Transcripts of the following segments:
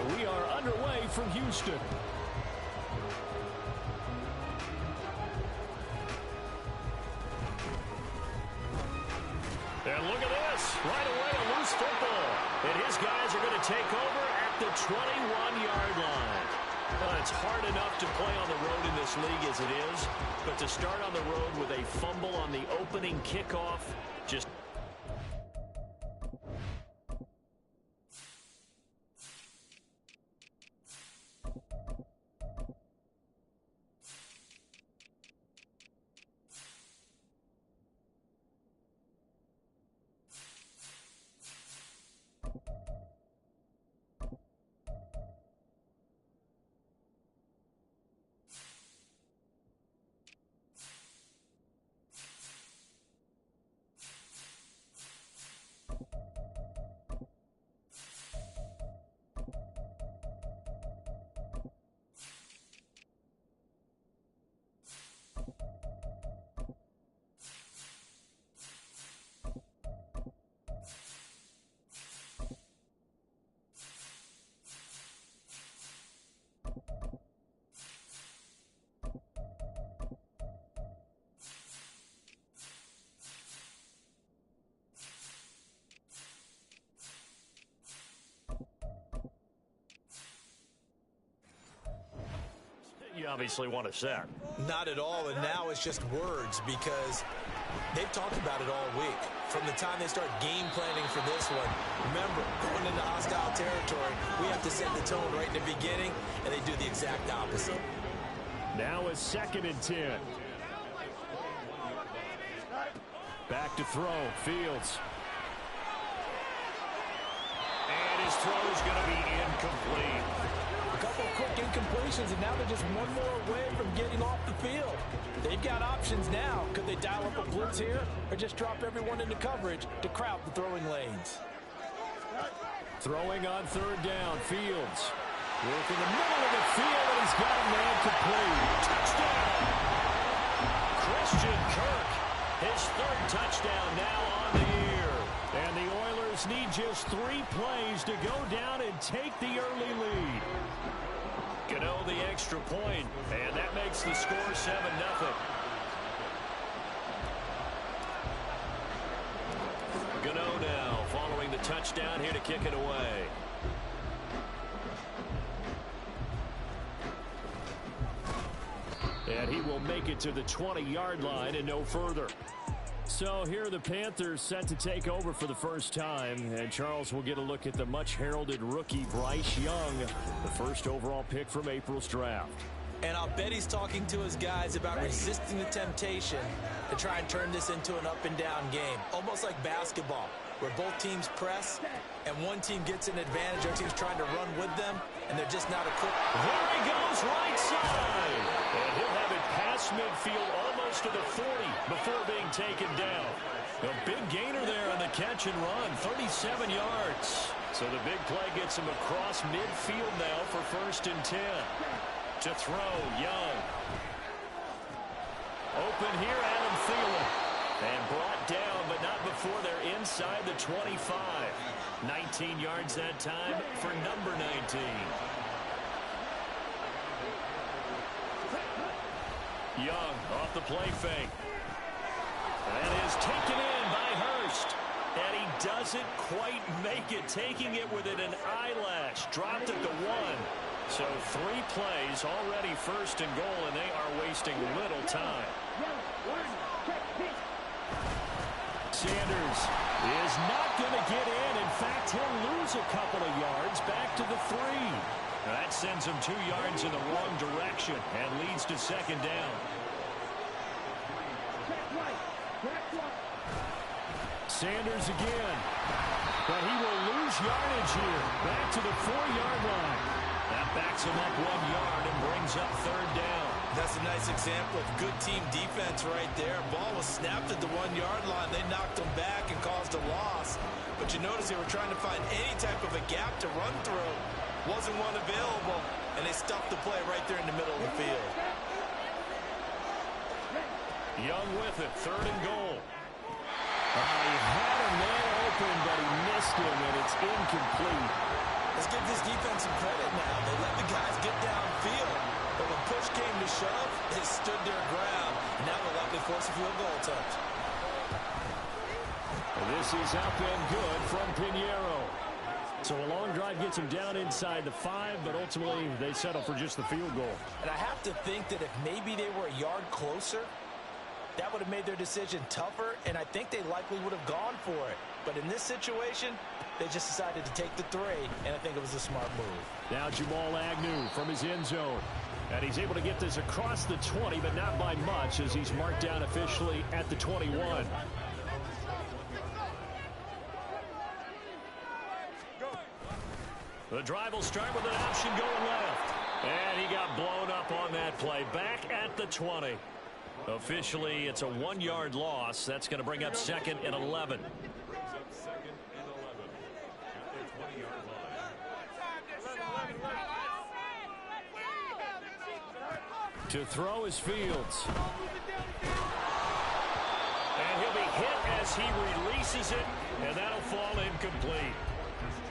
And we are underway from Houston. And look at this. Right away, a loose football. And his guys are going to take over at the 21-yard line. Well, it's hard enough to play on the road in this league as it is. But to start on the road with a fumble on the opening kickoff, just... You obviously want a sack. Not at all, and now it's just words because they've talked about it all week. From the time they start game planning for this one, remember, going into hostile territory, we have to set the tone right in the beginning, and they do the exact opposite. Now is 2nd and 10. Back to throw, Fields. And his throw is going to be incomplete. A couple quick incompletions, and now they're just one more away from getting off the field. They've got options now. Could they dial up a blitz here or just drop everyone into coverage to crowd the throwing lanes? Throwing on 3rd down, Fields. Work in the middle of the field, and he's got a man complete. Touchdown! Christian Kirk, his 3rd touchdown now on the year. And the Oilers need just 3 plays to go down and take the early lead. Gano the extra point, and that makes the score 7-0. Gano now following the touchdown here to kick it away. And he will make it to the 20-yard line and no further. So here are the Panthers set to take over for the first time. And Charles will get a look at the much-heralded rookie Bryce Young, the first overall pick from April's draft. And I'll bet he's talking to his guys about resisting the temptation to try and turn this into an up-and-down game. Almost like basketball, where both teams press, and one team gets an advantage, the other team's trying to run with them, and they're just not equipped. There he goes, right side. And he'll have it past midfield almost to the 40 before being taken down. A big gainer there on the catch and run, 37 yards. So the big play gets him across midfield now for 1st and 10. To throw, Young. Open here, Adam Thielen. And brought down, but not before they're inside the 25. 19 yards that time for number 19. Young off the play fake. That is taken in by Hurst. And he doesn't quite make it, taking it within an eyelash. Dropped at the 1. So 3 plays, already 1st and goal, and they are wasting little time. Sanders is not going to get in. In fact, he'll lose a couple of yards back to the 3. That sends him 2 yards in the wrong direction and leads to 2nd down. Sanders again. But he will lose yardage here. Back to the 4-yard line. That backs him up 1 yard and brings up 3rd down. That's a nice example of good team defense right there. Ball was snapped at the 1-yard line. They knocked him back and caused a loss. But you notice they were trying to find any type of a gap to run through. Wasn't one available, and they stuffed the play right there in the middle of the field. Young with it, 3rd and goal. He had a man open, but he missed him, and it's incomplete. Let's give this defense some credit now. They let the guys get downfield. But when push came to shove, they stood their ground. And now they'll likely force a field goal attempt. This is up and good from Pinheiro. So a long drive gets them down inside the 5, but ultimately they settle for just the field goal. And I have to think that if maybe they were a yard closer, that would have made their decision tougher, and I think they likely would have gone for it. But in this situation, they just decided to take the 3, and I think it was a smart move. Now Jamal Agnew from his end zone. And he's able to get this across the 20, but not by much, as he's marked down officially at the 21. The drive will start with an option going left. And he got blown up on that play. Back at the 20. Officially, it's a 1-yard loss. That's going to bring up 2nd and 11. To throw is Fields. And he'll be hit as he releases it, and that'll fall incomplete.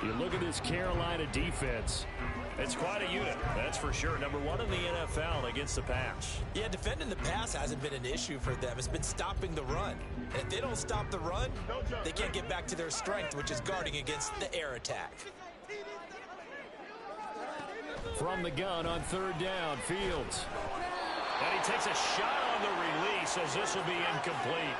You look at this Carolina defense. It's quite a unit, that's for sure. Number 1 in the NFL against the pass. Yeah, defending the pass hasn't been an issue for them. It's been stopping the run. And if they don't stop the run, they can't get back to their strength, which is guarding against the air attack. From the gun on 3rd down, Fields. And he takes a shot on the release, as this will be incomplete.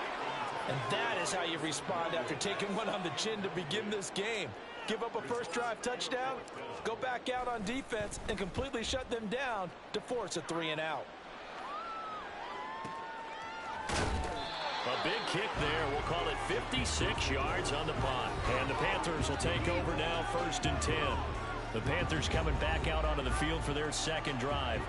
And that is how you respond after taking one on the chin to begin this game. Give up a first drive touchdown, go back out on defense, and completely shut them down to force a 3-and-out. A big kick there. We'll call it 56 yards on the punt. And the Panthers will take over now, 1st and 10. The Panthers coming back out onto the field for their 2nd drive.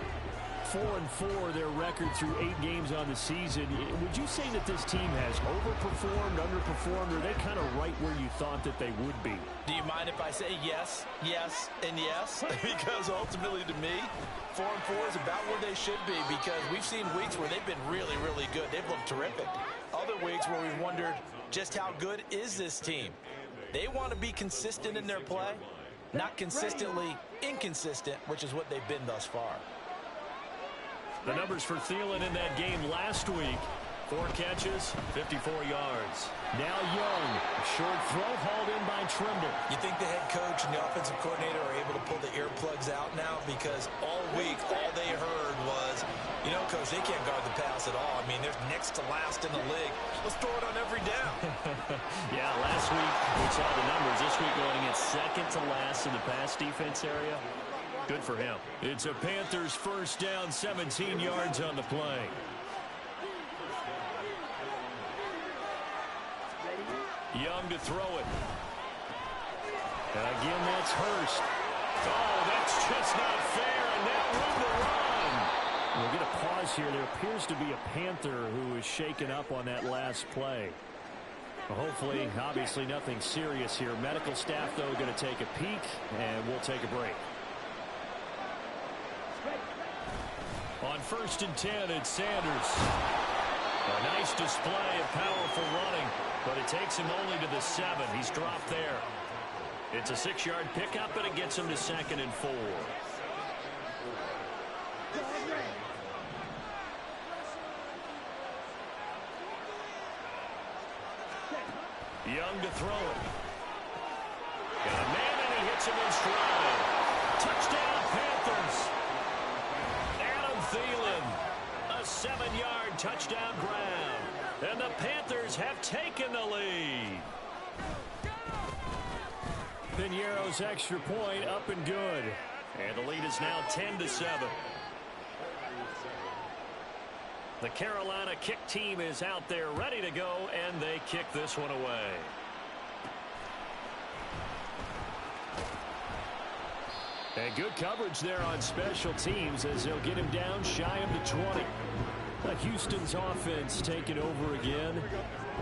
4-4 their record through 8 games on the season. Would you say that this team has overperformed, underperformed, or are they kind of right where you thought that they would be? Do you mind if I say yes, yes, and yes? Because ultimately to me, 4-4 is about where they should be, because we've seen weeks where they've been really, really good. They've looked terrific. Other weeks where we've wondered just how good is this team. They want to be consistent in their play, not consistently inconsistent, which is what they've been thus far. The numbers for Thielen in that game last week. 4 catches, 54 yards. Now Young. A short throw hauled in by Trimble. You think the head coach and the offensive coordinator are able to pull the earplugs out now? Because all week, all they heard was, you know, Coach, they can't guard the pass at all. I mean, they're next to last in the league. Let's throw it on every down. Yeah, last week we saw the numbers. This week going at 2nd to last in the pass defense area. Good for him. It's a Panthers 1st down, 17 yards on the play. Young to throw it. And again, that's Hurst. Oh, that's just not fair, and now room to run. We'll get a pause here. There appears to be a Panther who is shaken up on that last play. Well, hopefully, obviously nothing serious here. Medical staff, though, going to take a peek, and we'll take a break. On 1st and 10, it's Sanders. A nice display of powerful running, but it takes him only to the 7. He's dropped there. It's a 6-yard pickup, and it gets him to 2nd and 4. Young to throw it. Got a man, and he hits him in stride. Touchdown, Panthers. Thielen, a 7-yard touchdown grab, and the Panthers have taken the lead. Pinheiro's extra point up and good, and the lead is now 10-7. The Carolina kick team is out there ready to go, and they kick this one away. And good coverage there on special teams as they'll get him down shy of the 20. Houston's offense taking over again.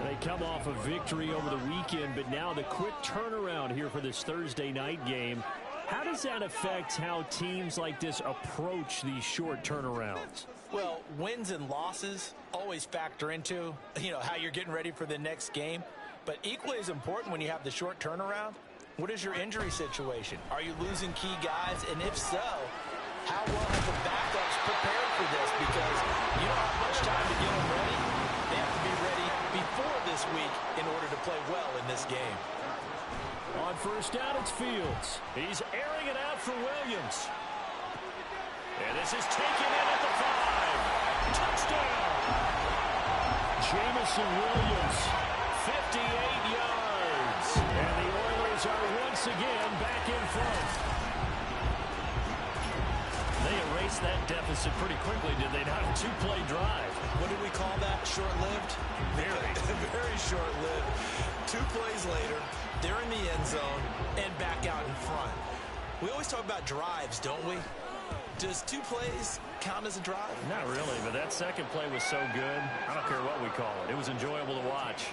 They come off a victory over the weekend, but now the quick turnaround here for this Thursday night game. How does that affect how teams like this approach these short turnarounds? Well, wins and losses always factor into, how you're getting ready for the next game. But equally as important when you have the short turnaround What is your injury situation? Are you losing key guys? And if so, how well have the backups prepared for this? Because you don't have much time to get them ready. They have to be ready before this week in order to play well in this game. On first down, it's Fields. He's airing it out for Williams. And this is taken in at the 5. Touchdown! Jamison Williams, 58 yards. And the Oilers are once again back in front. They erased that deficit pretty quickly, did they not? A 2-play drive. What did we call that? Short-lived? Very short-lived. 2 plays later, they're in the end zone and back out in front. We always talk about drives, don't we? Does 2 plays count as a drive? Not really, but that second play was so good. I don't care what we call it. It was enjoyable to watch.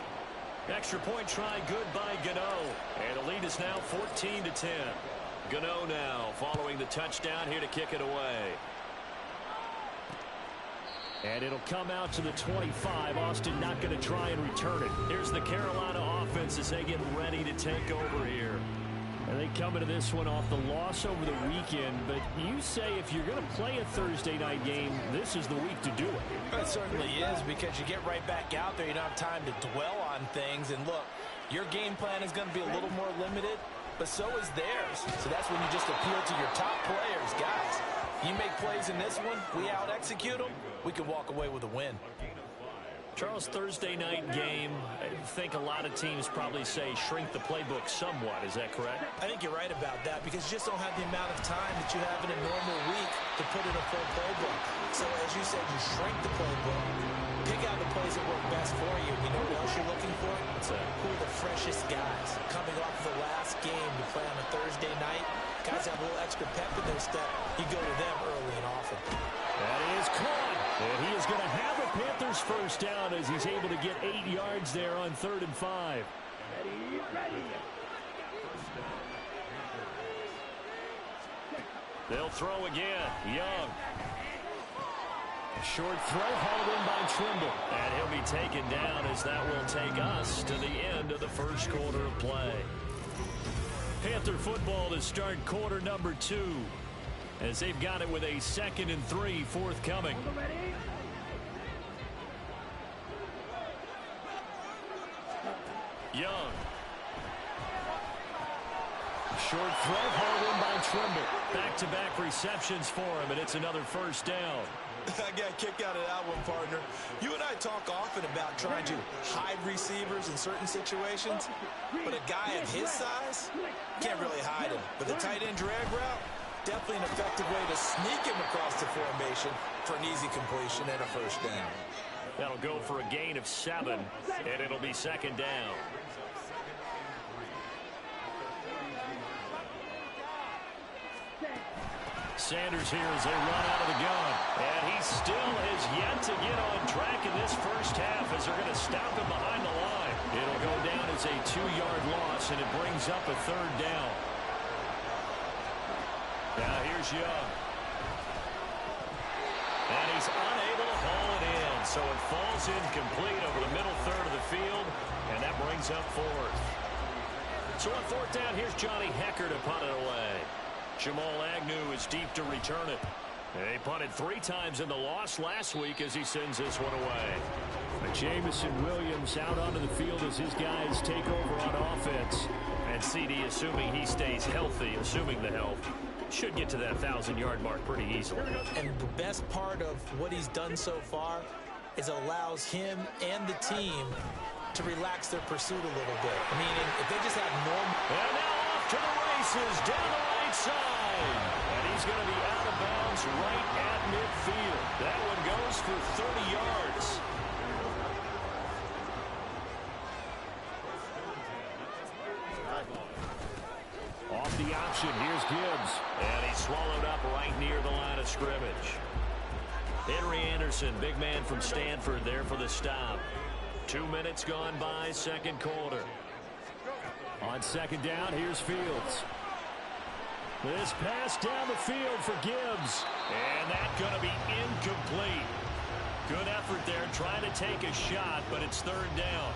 Extra point try good by Gano. And the lead is now 14-10. Gano now following the touchdown here to kick it away. And it'll come out to the 25. Austin not going to try and return it. Here's the Carolina offense as they get ready to take over here. And they come into this one off the loss over the weekend. But you say if you're going to play a Thursday night game, this is the week to do it. It certainly is, because you get right back out there. You don't have time to dwell on things. And look, your game plan is going to be a little more limited, but so is theirs. So that's when you just appeal to your top players. Guys, you make plays in this one, we out-execute them, we can walk away with a win. Charles, Thursday night game, I think a lot of teams probably say shrink the playbook somewhat. Is that correct? I think you're right about that, because you just don't have the amount of time that you have in a normal week to put in a full playbook. So as you said, you shrink the playbook, pick out the plays that work best for you. You know what else you're looking for? Who are the freshest guys coming off the last game to play on a Thursday night? Guys have a little extra pep in their step. You go to them early and often. That is caught. And he is going to have a Panthers first down as he's able to get 8 yards there on 3rd and 5. They'll throw again. Young. Short throw hauled in by Trimble. And he'll be taken down as that will take us to the end of the first quarter of play. Panther football to start quarter number 2. As they've got it with a 2nd and 3 forthcoming. Young. Short throw hauled in by Trimble. Back-to-back receptions for him, and it's another first down. I got a kick out of that one, partner. You and I talk often about trying to hide receivers in certain situations, but a guy of his size can't really hide him. But the tight end drag route, definitely an effective way to sneak him across the formation for an easy completion and a first down. That'll go for a gain of 7, and it'll be 2nd down. Sanders here as they run out of the gun. And he still has yet to get on track in this first half as they're going to stop him behind the line. It'll go down as a 2-yard loss, and it brings up a 3rd down. Now here's Young. And he's unable to haul it in. So it falls incomplete over the middle third of the field, and that brings up 4th. So on 4th down, here's Johnny Hecker to punt it away. Jamal Agnew is deep to return it. They punted 3 times in the loss last week as he sends this one away. Jamison Williams out onto the field as his guys take over on offense. And CD, assuming he stays healthy, assuming the health, should get to that 1,000-yard mark pretty easily. And the best part of what he's done so far is allows him and the team to relax their pursuit a little bit. Meaning, if they just have normal... And now off to the races down the right side. And he's going to be out of bounds right at midfield. That one goes for 30 yards. Off the option, here's Gibbs. And he's swallowed up right near the line of scrimmage. Henry Anderson, big man from Stanford, there for the stop. 2 minutes gone by, second quarter. On 2nd down, here's Fields. This pass down the field for Gibbs. And that's going to be incomplete. Good effort there, trying to take a shot, but it's 3rd down.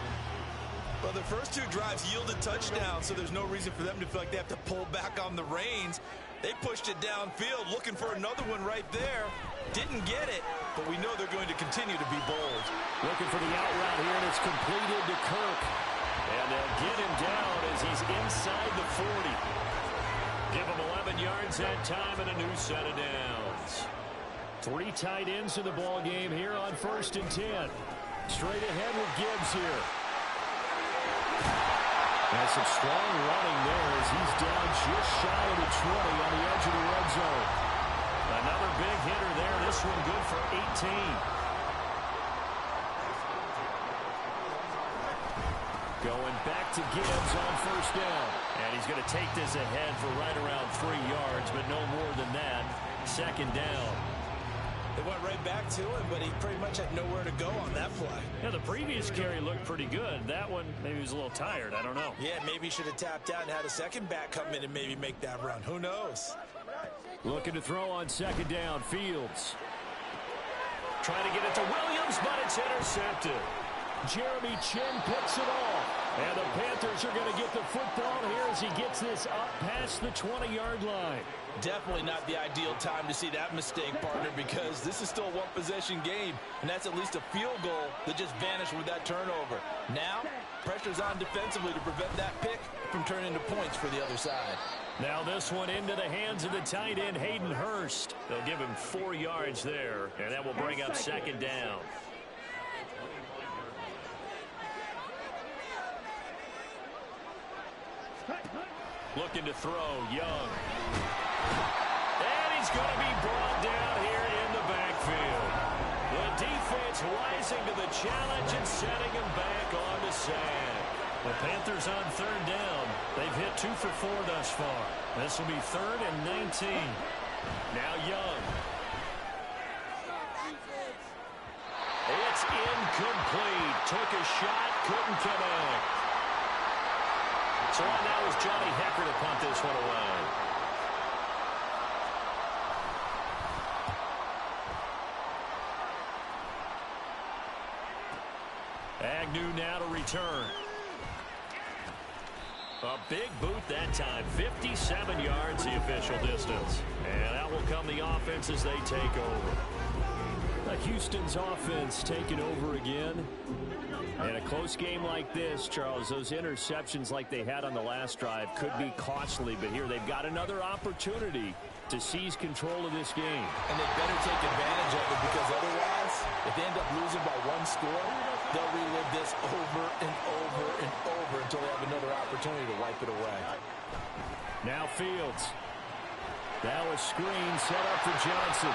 Well, the first two drives yielded touchdowns, so there's no reason for them to feel like they have to pull back on the reins. They pushed it downfield, looking for another one right there. Didn't get it, but we know they're going to continue to be bold. Looking for the out route here, and it's completed to Kirk. And they'll get him down as he's inside the 40. Give him 11 yards that time and a new set of downs. 3 tight ends in the ball game here on 1st and 10. Straight ahead with Gibbs here. And some strong running there as he's down just shy of the 20 on the edge of the red zone. Another big hitter there. This one good for 18. Going back to Gibbs on 1st down. And he's going to take this ahead for right around 3 yards, but no more than that. 2nd down. They went right back to him, but he pretty much had nowhere to go on that play. Yeah, the previous carry looked pretty good. That one, maybe he was a little tired. I don't know. Yeah, maybe he should have tapped out and had a second back come in and maybe make that run. Who knows? Looking to throw on 2nd down. Fields. Trying to get it to Williams, but it's intercepted. Jeremy Chin picks it off. And the Panthers are going to get the football here as he gets this up past the 20-yard line. Definitely not the ideal time to see that mistake, partner, because this is still a one-possession game, and that's at least a field goal that just vanished with that turnover. Now, pressure's on defensively to prevent that pick from turning into points for the other side. Now this one into the hands of the tight end, Hayden Hurst. They'll give him 4 yards there, and that will bring up 2nd down. Looking to throw, Young. And he's going to be brought down here in the backfield. The defense rising to the challenge and setting him back on the sand. The Panthers on 3rd down. They've hit 2 for 4 thus far. This will be 3rd and 19. Now Young. It's incomplete. Took a shot, couldn't connect. So right now is Johnny Hecker to punt this one away. Agnew now to return. A big boot that time. 57 yards the official distance. And out will come the offense as they take over. Houston's offense taking over again. In a close game like this, Charles, those interceptions like they had on the last drive could be costly, but here they've got another opportunity to seize control of this game. And they better take advantage of it, because otherwise, if they end up losing by 1 score, they'll relive this over and over and over until they have another opportunity to wipe it away. Now Fields. That was screen set up for Johnson.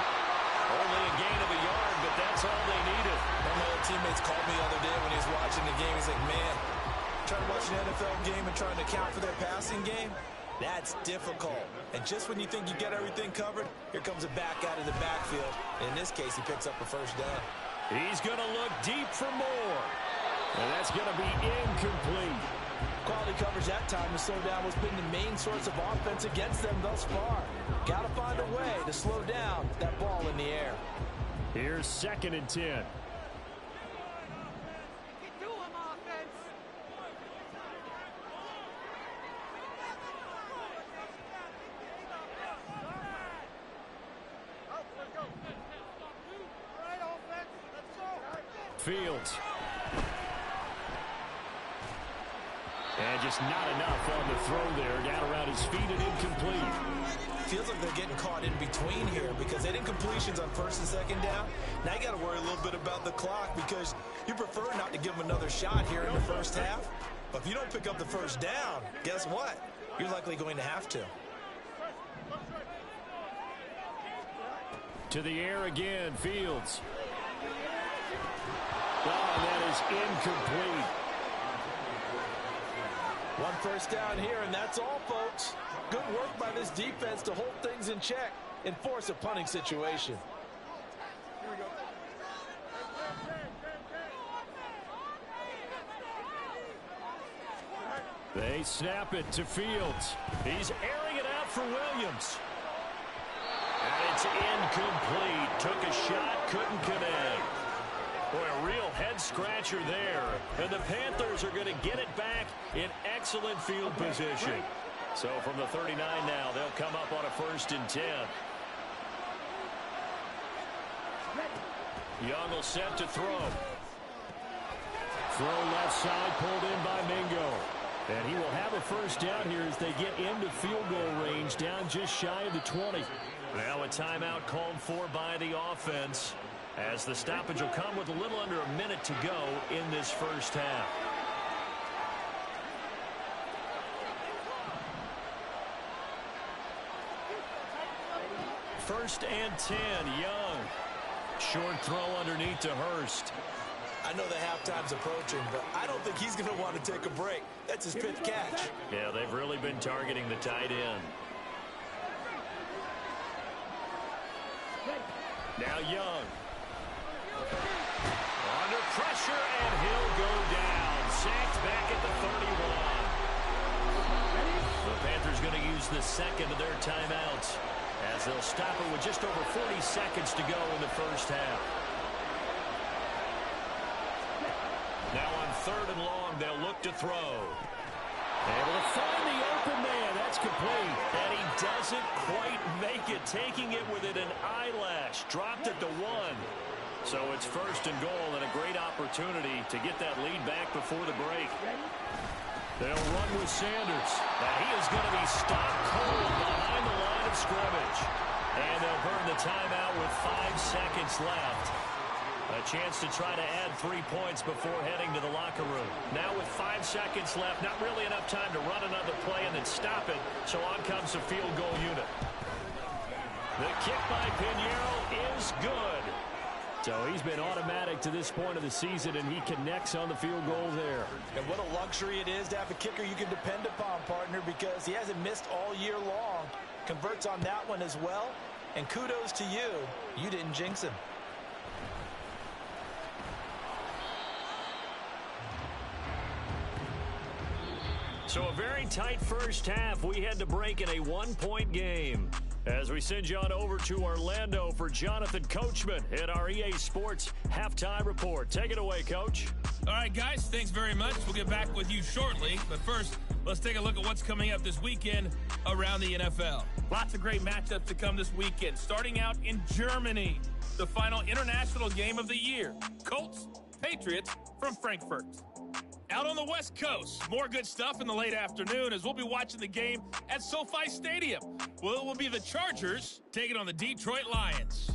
Only a gain of a yard, but that's all they needed. One of my old teammates called me the other day when he was watching the game. He's like, man, trying to watch an NFL game and trying to account for their passing game, that's difficult. And just when you think you get everything covered, here comes a back out of the backfield. And in this case, he picks up a 1st down. He's going to look deep for more. And that's going to be incomplete. Quality coverage that time to slow down what's been the main source of offense against them thus far. Got to find a way to slow down that ball in the air. Here's 2nd and 10. Fields. And just not enough on the throw there. Down around his feet and incomplete. Feels like they're getting caught in between here because they did completions on 1st and 2nd down. Now you got to worry a little bit about the clock because you prefer not to give them another shot here in the 1st half. But if you don't pick up the 1st down, guess what? You're likely going to have to. To the air again, Fields. Oh, that is incomplete. 1 1st down here, and that's all, folks. Good work by this defense to hold things in check and force a punting situation. Here we go. They snap it to Fields. He's airing it out for Williams. And it's incomplete. Took a shot, couldn't connect. Boy, a real head-scratcher there. And the Panthers are going to get it back in excellent field position. So from the 39 now, they'll come up on a 1st and 10. Young will set to throw. Throw left side, pulled in by Mingo. And he will have a 1st down here as they get into field goal range, down just shy of the 20. Now a timeout called for by the offense, as the stoppage will come with a little under a minute to go in this 1st half. First and 10, Young. Short throw underneath to Hurst. I know the halftime's approaching, but I don't think he's going to want to take a break. That's his 5th catch. Yeah, they've really been targeting the tight end. Now Young. Under pressure, and he'll go down. Sacked back at the 31. The Panthers going to use the 2nd of their timeouts, as they'll stop it with just over 40 seconds to go in the 1st half. Now on 3rd and long, they'll look to throw. Able to find the open man. That's complete. And he doesn't quite make it, taking it within an eyelash. Dropped it to 1. So it's 1st and goal, and a great opportunity to get that lead back before the break. They'll run with Sanders. Now he is going to be stopped cold behind the line of scrimmage. And they'll burn the timeout with 5 seconds left. A chance to try to add 3 points before heading to the locker room. Now with 5 seconds left, not really enough time to run another play and then stop it. So on comes the field goal unit. The kick by Pinheiro is good. So he's been automatic to this point of the season, and he connects on the field goal there. And what a luxury it is to have a kicker you can depend upon, partner, because he hasn't missed all year long. Converts on that one as well. And kudos to you. You didn't jinx him. So a very tight 1st half. We head to break in a 1-point game, as we send you on over to Orlando for Jonathan Coachman at our EA Sports Halftime Report. Take it away, Coach. All right, guys, thanks very much. We'll get back with you shortly. But first, let's take a look at what's coming up this weekend around the NFL. Lots of great matchups to come this weekend. Starting out in Germany, the final international game of the year. Colts, Patriots from Frankfurt. Out on the West Coast, more good stuff in the late afternoon as we'll be watching the game at SoFi Stadium. Well, it will be the Chargers taking on the Detroit Lions.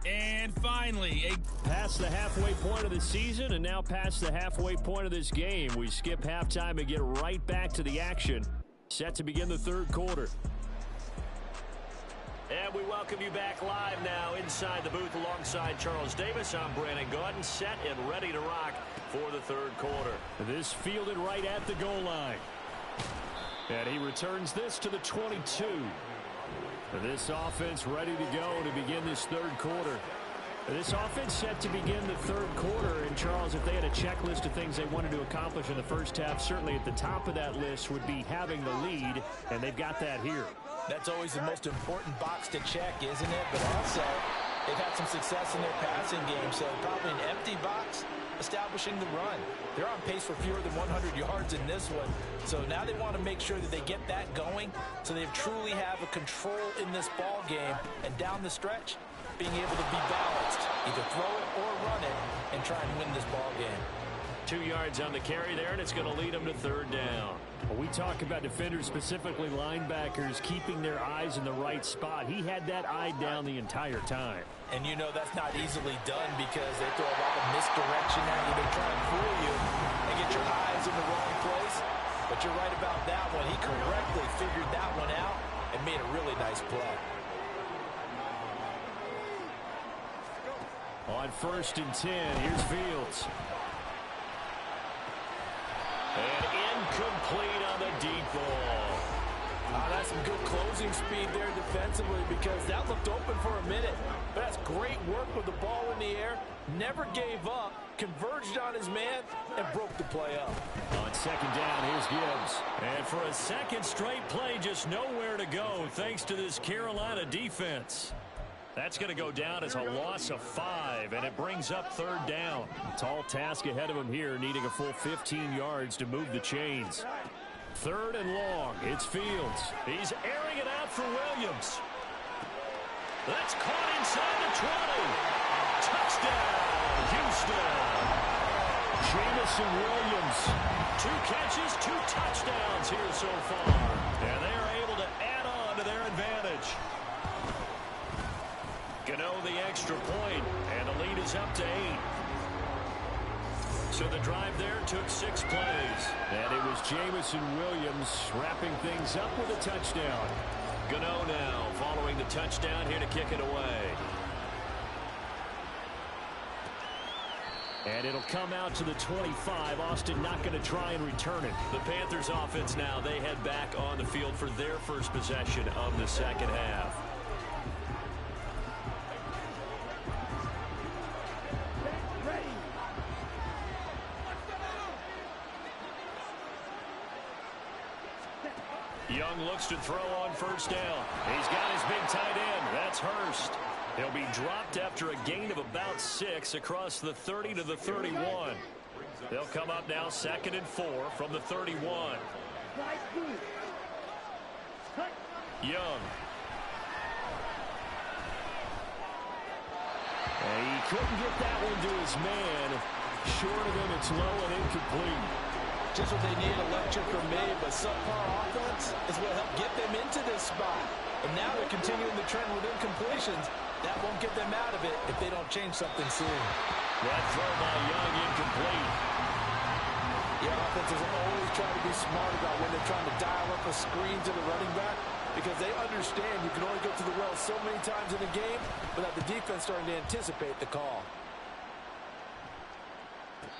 And finally, past the halfway point of the season and now past the halfway point of this game. We skip halftime and get right back to the action. Set to begin the 3rd quarter. And we welcome you back live now inside the booth alongside Charles Davis. I'm Brandon Gaudin, set and ready to rock for the 3rd quarter. This fielded right at the goal line. And he returns this to the 22. This offense ready to go to begin this 3rd quarter. This offense set to begin the 3rd quarter. And Charles, if they had a checklist of things they wanted to accomplish in the 1st half, certainly at the top of that list would be having the lead, and they've got that here. That's always the most important box to check, isn't it? But also, they've had some success in their passing game, so probably an empty box establishing the run. They're on pace for fewer than 100 yards in this one. So now they want to make sure that they get that going so they truly have a control in this ball game. And down the stretch, being able to be balanced, either throw it or run it, and try and win this ball game. 2 yards on the carry there, and it's going to lead them to 3rd down. Well, we talk about defenders, specifically linebackers, keeping their eyes in the right spot. He had that eye down the entire time. And you know that's not easily done because they throw a lot of misdirection at you. They try and fool you and get your eyes in the wrong place. But you're right about that one. He correctly figured that one out and made a really nice play. On 1st and 10, here's Fields. And incomplete on the deep ball. That's some good closing speed there defensively because that looked open for a minute. But that's great work with the ball in the air. Never gave up, converged on his man, and broke the play up. On 2nd down, here's Gibbs. And for a 2nd straight play, just nowhere to go thanks to this Carolina defense. That's going to go down as a loss of 5, and it brings up 3rd down. Tall task ahead of him here, needing a full 15 yards to move the chains. 3rd and long. It's Fields. He's airing it out for Williams. That's caught inside the 20. Touchdown, Houston. Jamison Williams. 2 catches, 2 touchdowns here so far. And they are able to add on to their advantage. Gano the extra point, and the lead is up to 8. So the drive there took 6 plays. And it was Jamison Williams wrapping things up with a touchdown. Gano now following the touchdown here to kick it away. And it'll come out to the 25. Austin not going to try and return it. The Panthers offense now, they head back on the field for their first possession of the second half. Young looks to throw on first down. He's got his big tight end. That's Hurst. He'll be dropped after a gain of about 6 across the 30 to the 31. They'll come up now 2nd and 4 from the 31. Young. And he couldn't get that one to his man. Short of him, it's low and incomplete. Just what they need, a lecture from me, but subpar offense is what helped get them into this spot. And now they're continuing the trend with incompletions. That won't get them out of it if they don't change something soon. That throw by Young incomplete. Yeah, offenses always try to be smart about when they're trying to dial up a screen to the running back, because they understand you can only go to the well so many times in a game without the defense starting to anticipate the call.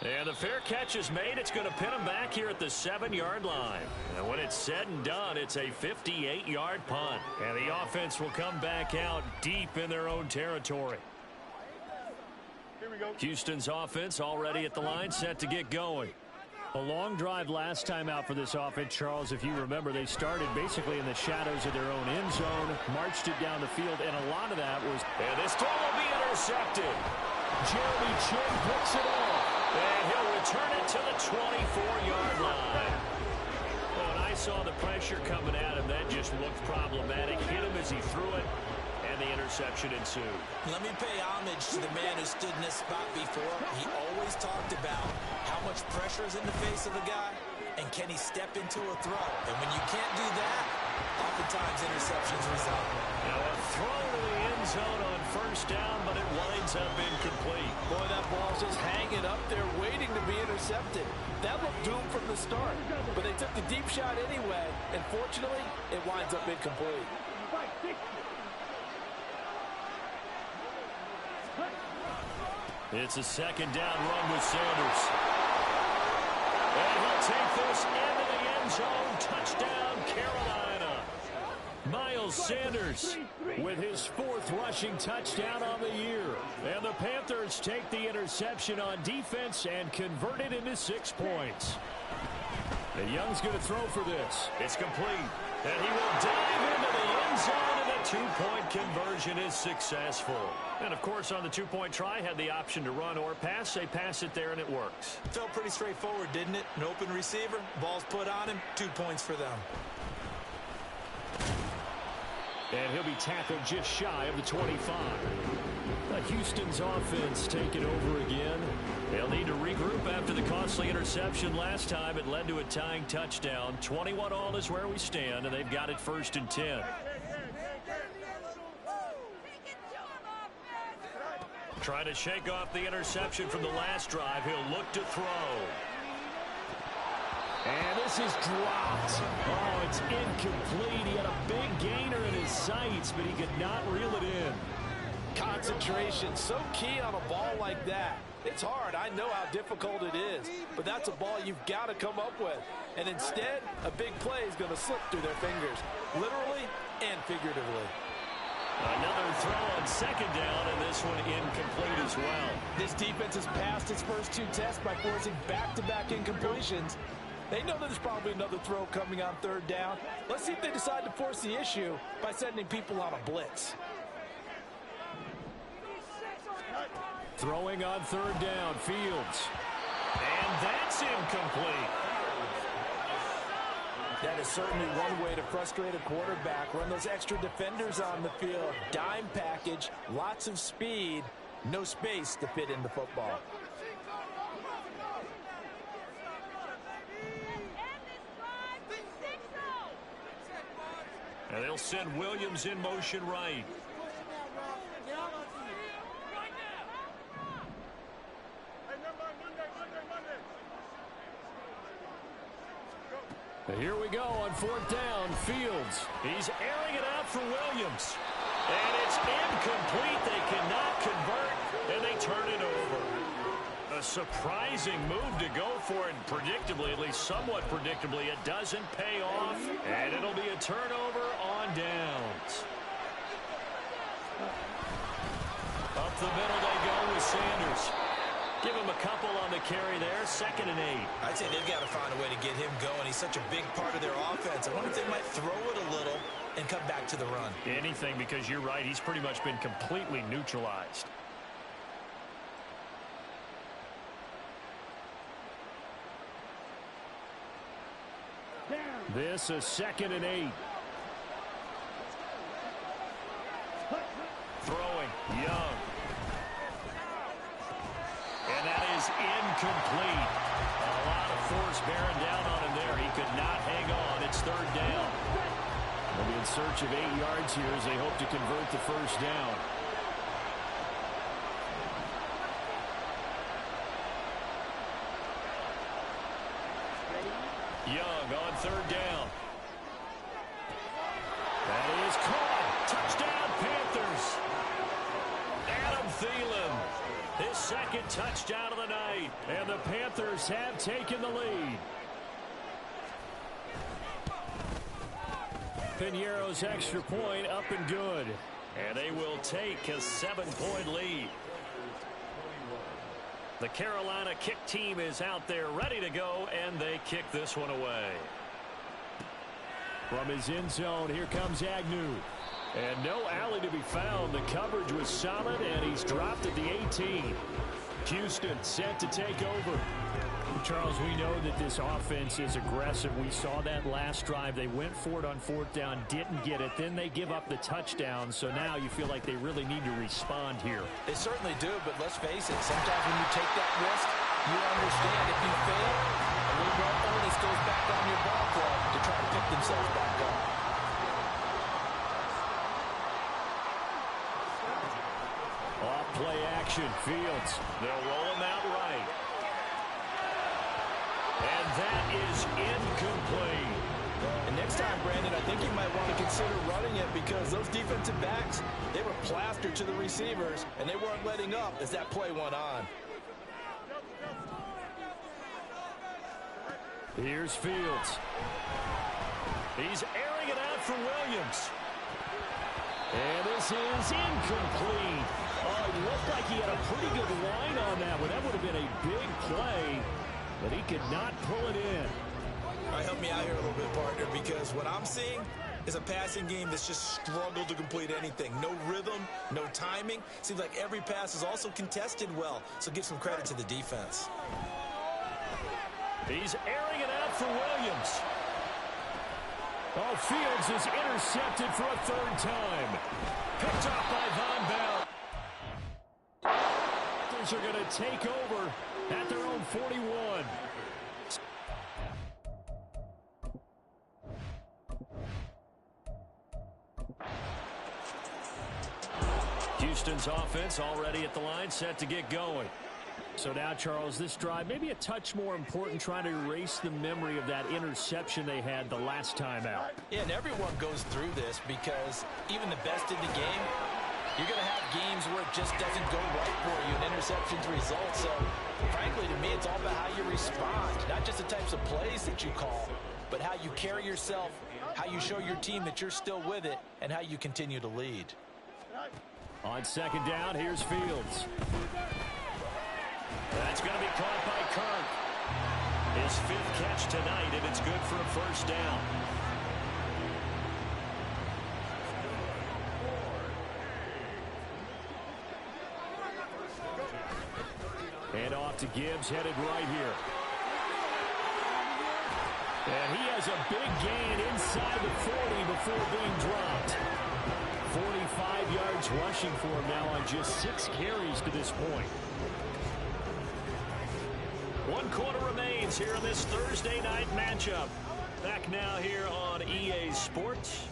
And the fair catch is made. It's going to pin him back here at the 7-yard line. And when it's said and done, it's a 58-yard punt. And the offense will come back out deep in their own territory. Here we go. Houston's offense already at the line, set to get going. A long drive last time out for this offense, Charles. If you remember, they started basically in the shadows of their own end zone, marched it down the field, and a lot of that was... And this throw will be intercepted. Jeremy Chin picks it off. And he'll return it to the 24-yard line. When I saw the pressure coming at him, that just looked problematic. Hit him as he threw it, and the interception ensued. Let me pay homage to the man who stood in this spot before. He always talked about how much pressure is in the face of a guy, and can he step into a throw. And when you can't do that, oftentimes interceptions result. Now a throw to the end zone on first down, but it winds up incomplete. Boy, that ball's just hanging up there waiting to be intercepted. That looked doomed from the start, but they took the deep shot anyway, and fortunately, it winds up incomplete. It's a 2nd down run with Sanders. And he'll take this into the end zone. Touchdown, Carolina. Miles Sanders with his 4th rushing touchdown on the year. And the Panthers take the interception on defense and convert it into 6 points. And Young's going to throw for this. It's complete. And he will dive into the end zone, and the 2-point conversion is successful. And, of course, on the 2-point try, had the option to run or pass. They pass it there, and it works. Felt pretty straightforward, didn't it? An open receiver, ball's put on him, 2 points for them. And he'll be tackled just shy of the 25. Houston's offense taking over again. They'll need to regroup after the costly interception last time. It led to a tying touchdown. 21-all is where we stand, and they've got it 1st and 10. Trying to shake off the interception from the last drive. He'll look to throw. And this is dropped. Oh, it's incomplete. He had a big gainer in his sights, but he could not reel it in. Concentration, so key on a ball like that. It's hard. I know how difficult it is, but that's a ball you've got to come up with. And instead, a big play is going to slip through their fingers, literally and figuratively. Another throw on 2nd down, and this one incomplete as well. This defense has passed its first 2 tests by forcing back-to-back incompletions. They know there's probably another throw coming on 3rd down. Let's see if they decide to force the issue by sending people on a blitz. Throwing on third down, Fields. And that's incomplete. That is certainly one way to frustrate a quarterback. Run those extra defenders on the field. Dime package, lots of speed, no space to fit in the football. And they'll send Williams in motion right. Here we go on fourth down. Fields. He's airing it out for Williams. And it's incomplete. They cannot convert, and they turn it over. A surprising move to go for it. Predictably, at least somewhat predictably, it doesn't pay off. And it'll be a turnover on downs. Up the middle they go with Sanders. Give him a couple on the carry there. 2nd and 8. I'd say they've got to find a way to get him going. He's such a big part of their offense. I wonder if they might throw it a little and come back to the run. Anything, because you're right. He's pretty much been completely neutralized. This is 2nd and 8. Throwing. Young. And that is incomplete. A lot of force bearing down on him there. He could not hang on. It's 3rd down. They'll be in search of 8 yards here as they hope to convert the first down. Young on 3rd down. That is caught. Touchdown, Panthers. Adam Thielen. His 2nd touchdown of the night. And the Panthers have taken the lead. Piñeiro's extra point up and good. And they will take a 7-point lead. The Carolina kick team is out there ready to go, and they kick this one away. From his end zone, here comes Agnew. And no alley to be found. The coverage was solid, and he's dropped at the 18. Houston set to take over. Charles, we know that this offense is aggressive. We saw that last drive. They went for it on 4th down, didn't get it. Then they give up the touchdown. So now you feel like they really need to respond here. They certainly do, but let's face it. Sometimes when you take that risk, you understand if you fail, a little more onus goes back on your ball club to try to pick themselves back up. Off play action. Fields. They'll roll him out right. And that is incomplete. And next time, Brandon, I think you might want to consider running it because those defensive backs, they were plastered to the receivers, and they weren't letting up as that play went on. Here's Fields. He's airing it out for Williams. And this is incomplete. Oh, it looked like he had a pretty good line on that one. That would have been a big play, but he could not pull it in. All right, help me out here a little bit, partner, because what I'm seeing is a passing game that's just struggled to complete anything. No rhythm, no timing. Seems like every pass is also contested well, so give some credit to the defense. He's airing it out for Williams. Oh, Fields is intercepted for a 3rd time. Picked up by Von Bell. Panthers are going to take over at their own 41. Houston's offense already at the line, set to get going. So now, Charles, this drive maybe a touch more important, trying to erase the memory of that interception they had the last time out. Yeah, and everyone goes through this because even the best in the game, you're going to have games where it just doesn't go right for you, and interceptions result. So, frankly, to me, it's all about how you respond, not just the types of plays that you call, but how you carry yourself, how you show your team that you're still with it, and how you continue to lead. On 2nd down, here's Fields. That's going to be caught by Kirk. His 5th catch tonight, and it's good for a 1st down. Hand off to Gibbs, headed right here. And he has a big gain inside the 40 before being dropped. 45 yards rushing for him now on just 6 carries to this point. 1 quarter remains here in this Thursday night matchup. Back now here on EA Sports,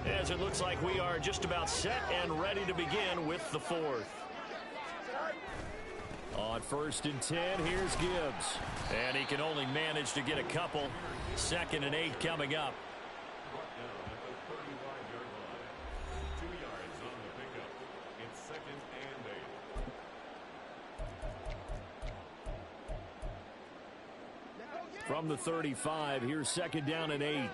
as it looks like we are just about set and ready to begin with the 4th. On 1st and 10, here's Gibbs. And he can only manage to get a couple. 2nd and 8 coming up. From the 35, here's 2nd down and 8.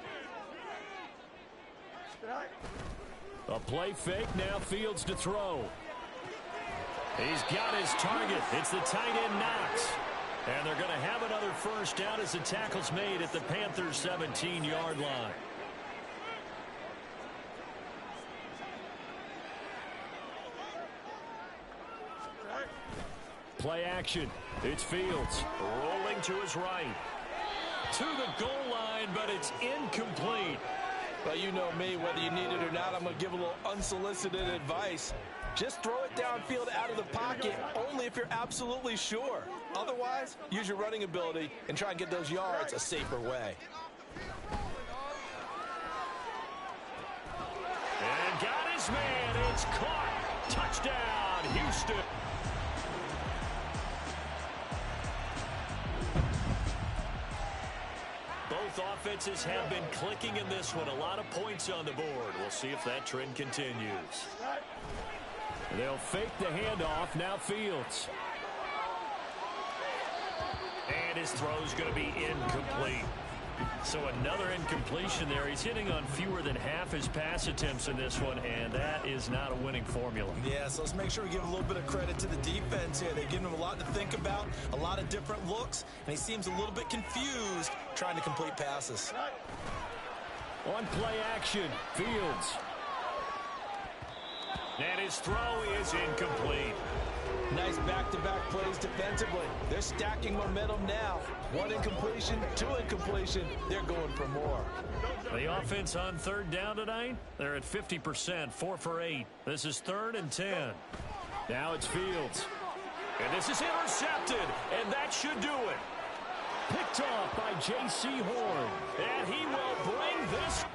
A play fake, now Fields to throw. He's got his target. It's the tight end Knox. And they're going to have another first down as the tackle's made at the Panthers' 17-yard line. Play action. It's Fields. Rolling to his right. To the goal line, but it's incomplete. But you know me, whether you need it or not, I'm going to give a little unsolicited advice. Just throw it downfield out of the pocket only if you're absolutely sure. Otherwise, use your running ability and try and get those yards a safer way. And got his man. It's caught. Touchdown, Houston. Both offenses have been clicking in this one. A lot of points on the board. We'll see if that trend continues. They'll fake the handoff. Now Fields. And his throw's going to be incomplete. So another incompletion there. He's hitting on fewer than half his pass attempts in this one, and that is not a winning formula. Yeah, so let's make sure we give a little bit of credit to the defense here. They've given him a lot to think about, a lot of different looks, and he seems a little bit confused trying to complete passes. On play action, Fields. And his throw is incomplete. Nice back-to-back plays defensively. They're stacking momentum now. 1 incompletion, 2 incompletion. They're going for more. The offense on 3rd down tonight, they're at 50%, 4 for 8. This is 3rd and 10. Now it's Fields. And this is intercepted, and that should do it. Picked off by J.C. Horn. And he will bring this.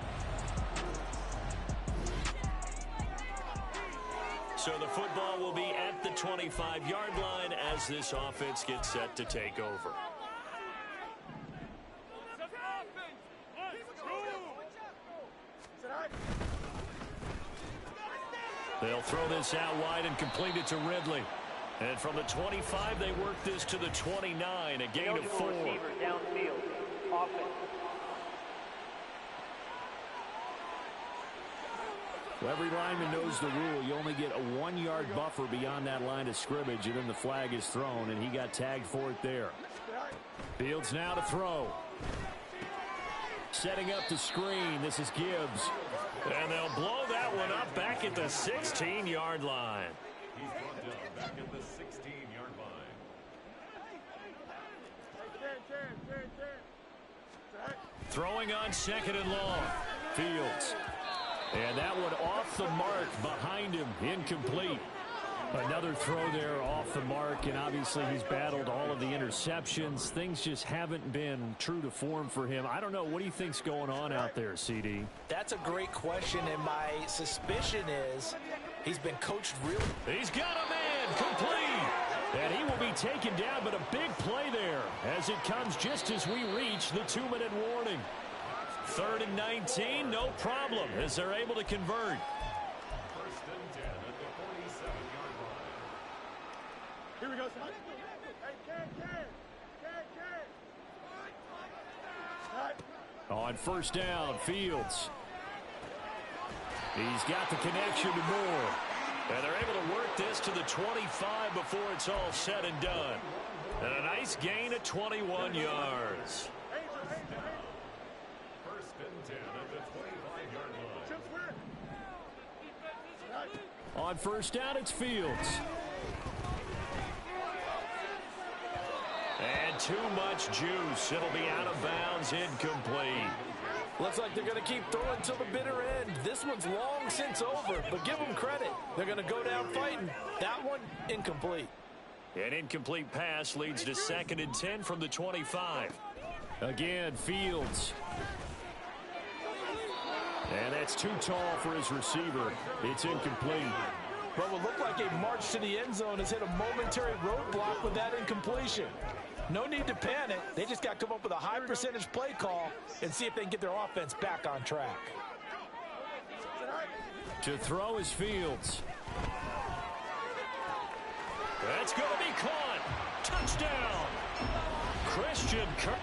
So the football will be at the 25-yard line as this offense gets set to take over. They'll throw this out wide and complete it to Ridley. And from the 25, they work this to the 29, a gain of 4. Downfield. Offense. Well, every lineman knows the rule. You only get a 1-yard buffer beyond that line of scrimmage, and then the flag is thrown, and he got tagged for it there. Fields now to throw. Setting up the screen. This is Gibbs. And they'll blow that one up back at the 16-yard line. He's brought down back at the 16-yard line. Throwing on 2nd and long. Fields. And that one off the mark behind him, incomplete. Another throw there off the mark, and obviously he's battled all of the interceptions. Things just haven't been true to form for him. I don't know. What do you think's going on out there, CD? That's a great question, and my suspicion is he's been coached really. He's got a man complete. And he will be taken down, but a big play there as it comes just as we reach the 2-minute warning. 3rd and 19, no problem, as they're able to convert. 1st and 10 at the 47-yard line. Here we go, son. On 1st down, Fields. He's got the connection to Moore. And they're able to work this to the 25 before it's all said and done. And a nice gain of 21 yards. 1st and 10 at the 25-yard line. On 1st down, it's Fields. too much juice. It'll be out of bounds, incomplete. Looks like they're going to keep throwing till the bitter end. This one's long since over, but give them credit. They're going to go down fighting. That one, incomplete. An incomplete pass leads to 2nd and 10 from the 25. Again, Fields. And that's too tall for his receiver. It's incomplete. But what looked like a march to the end zone has hit a momentary roadblock with that incompletion. No need to panic. They just got to come up with a high percentage play call and see if they can get their offense back on track. To throw is Fields. That's going to be caught. Touchdown. Christian Kirk.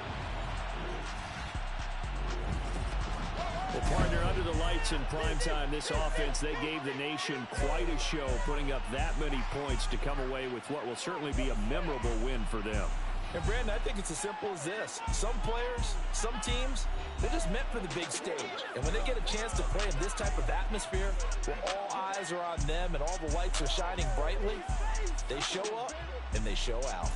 Well, partner, under the lights in primetime, this offense, they gave the nation quite a show, putting up that many points to come away with what will certainly be a memorable win for them. And, Brandon, I think it's as simple as this. Some players, some teams, they're just meant for the big stage. And when they get a chance to play in this type of atmosphere, where all eyes are on them and all the lights are shining brightly, they show up and they show out.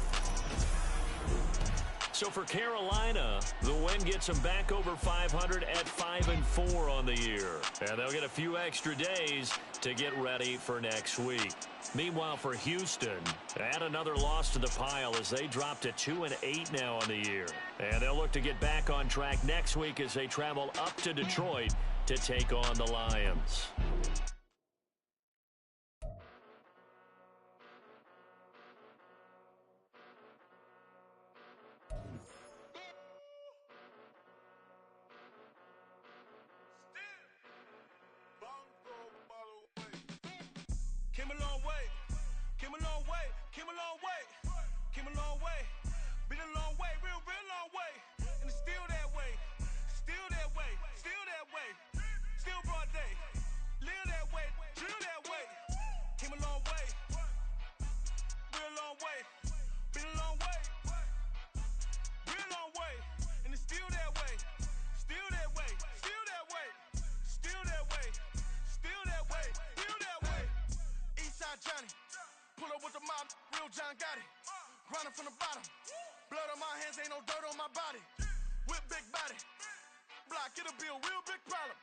So for Carolina, the win gets them back over 500 at 5-4 on the year. And they'll get a few extra days to get ready for next week. Meanwhile, for Houston, add another loss to the pile as they drop to 2-8 now on the year. And they'll look to get back on track next week as they travel up to Detroit to take on the Lions. Came a long way, came a long way, came a long way, came a long way, been a long way, real long way, and it's still that way, still that way, still that way, still broad day, live that way, drill that way, came a long way, real long way, been a long way, real long way, and it's still that way, still that way, still that way, still that way, still that way, still that way. Eastside Johnny, pull up with the mob, real John got it. Grinding from the bottom, blood on my hands, ain't no dirt on my body. Whip big body, block, it'll be a real big problem.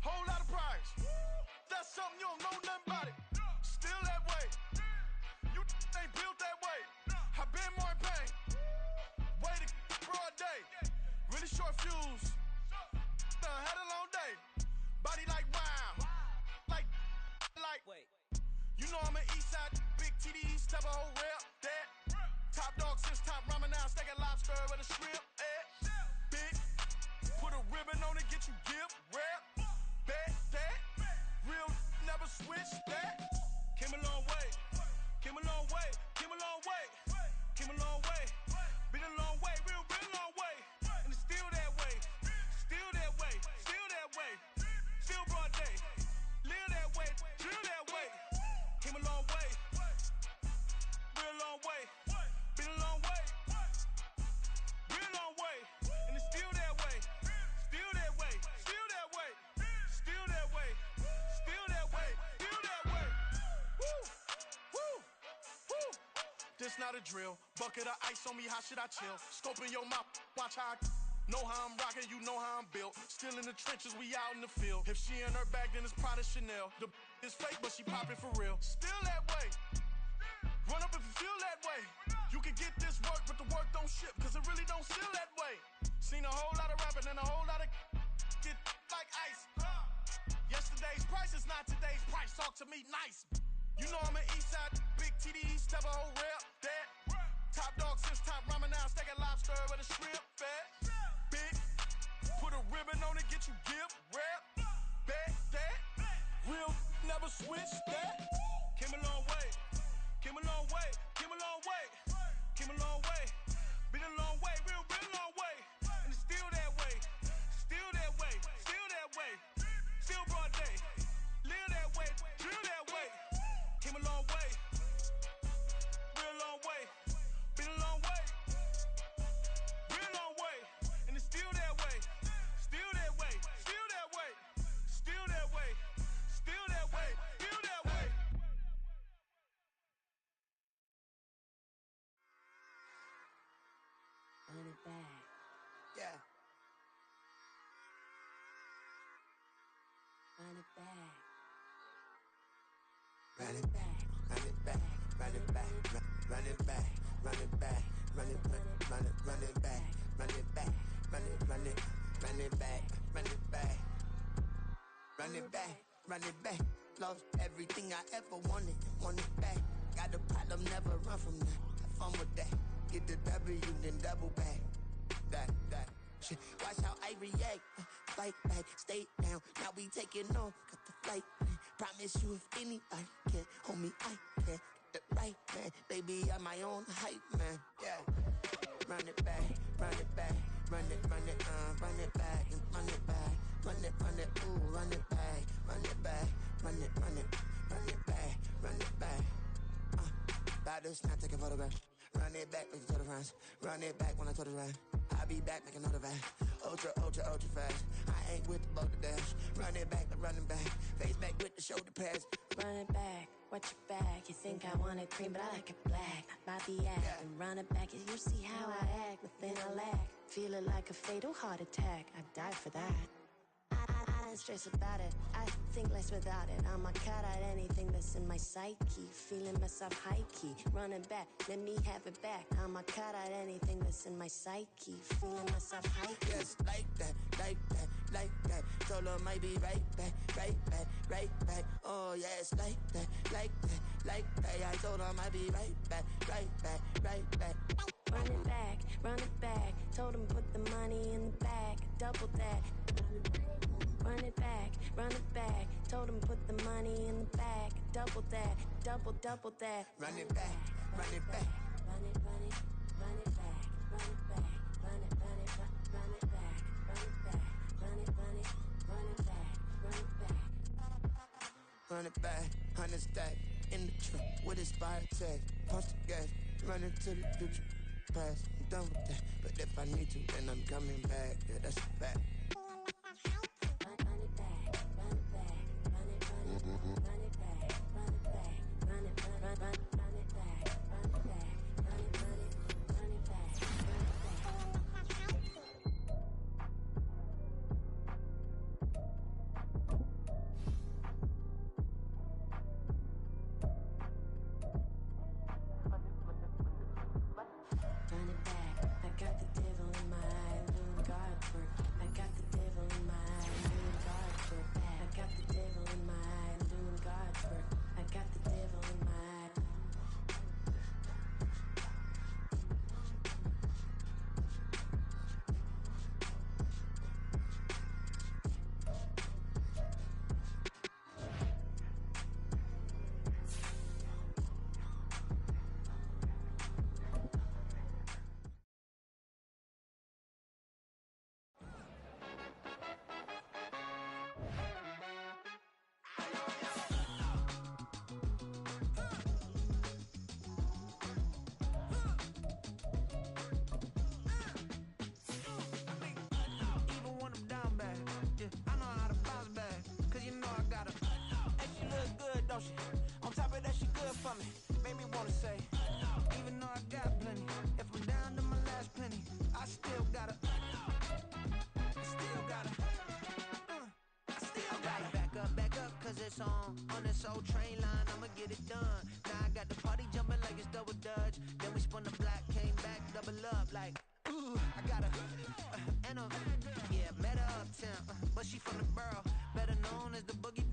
Whole lot of priors, that's something you don't know nothing about it. Still that way, you ain't built that way. I been more in pain, way to broad day. Really short fuse, done had a long day. Body like wow, like. Wait. You know I'm an Eastside, big TD, step a whole rep, that. Top dog since top ramen now, steak and lobster with a shrimp, big, put a ribbon on it, get you gift, rep, bet, that. Real never switch, that. Came a long way, came a long way, came a long way, came a long way. Been a long way, real long way. And it's still that way, still that way, still that way, still broad day. Live that way, drill that way. Came a long way, real long way. Been a long way, real long way. And it's still that way, still that way, still that way, still that way, still that way, still that way. Woo, woo, woo. This not a drill. Bucket of ice on me, how should I chill? Scope in your mouth, watch how I know how I'm rocking, you know how I'm built. Still in the trenches, we out in the field. If she in her bag, then it's Prada Chanel. The is fake, but she poppin' for real. Still that way. Run up if you feel that way. You can get this work, but the work don't ship, cause it really don't feel that way. Seen a whole lot of rapping and a whole lot of get like ice. Yesterday's price is not today's price. Talk to me nice. You know I'm an Eastside, big TD, step a whole rep, that. Top dog since top ramen now, steak and lobster with a shrimp, fat. Big, put a ribbon on it, get you gift, rep, bet, that. Real, never switch, that. Came a long way, came a long way, came a long way, came a long way. Been a long way, real long way. And it's still that way, still that way, still that way. Still broad day, live that way, drill that way. Came a long way, real long way. Been a long way, real long way. And it's still that way, still that way, still that way, still that way, still that way, still that way. back. Run it back, run it back, run it back, run it back, run it back, run it back, run it back, run it back, run it back, run it back, run it back, run it back. Lost everything I ever wanted, want it back. Got a problem, never run from that. Have fun with that. Get the W, then double back. That. Shit. Watch how I react. Fight back, stay down. Now we taking off, got the flight. Promise you if anybody can, homie, I can. Get the right man, baby, I'm my own hype man. Yeah. Run it back, run it back, run it back, and run it back, run it, ooh, run it back, run it back, run it back, run it back. About to snap, take a photograph. Run it back, make it to the rounds. Run it back when I told it right. I'll be back, make another back. Ultra fast. I ain't with the boat to dash. Run it back, running back. Face back with the shoulder pads. Run it back, watch your back. You think I want it cream, but I like it black. Bobby act Yeah. and run it back. You see how I act, nothing I lack. Feel it like a fatal heart attack. I'd die for that. I don't stress about it. I think less without it. I'ma cut out anything that's in my psyche. Feeling myself high key. Running back, let me have it back. I'ma cut out anything that's in my psyche. Feeling myself high key. Yes, like that, like that, like that. Told her might be right back, right back, right back. Oh yes, like that, like that, like that. I told her might be right back, right back, right back. Run it back, run it back. Told him put the money in the bag. Double that. Run it back, run it back. Told him put the money in the bag. Double that, double that. Run it back, run it back. Run it, run it, run it back, run it back, run it, run it, run it back, run it back, run it, run it, run it back, run it back. Run it back, 100 stack in the truck with expired tag. Punch the gas, run into the future. Past, I'm done with that. But if I need to, then I'm coming back. Yeah, that's a fact. Run it back, run it back, run it, run it, run it back, run it back, run it, run it back, run it back, run it, run it, run it back, run it back. Run it back, I got the devil in my eye, doing guard work. I got the devil in my eye, doing guard work. I got the devil in my eye, doing guard work. I got the devil in my eye. Even when I'm down bad, yeah, I know how to bounce back. Cause you know I got her. And she look good, don't she? On top of that, she good for me. Made me wanna say, even though I got plenty, if I'm down to my last penny, I still got her. Still got her. I still got her. Back up, cause it's on this old train line, I'ma get it done. Now I got the party jumping like it's double dutch. Then we spun the block, came back, double up like, ooh, I got her. And yeah, met her uptown, but she from the borough, better known as the boogie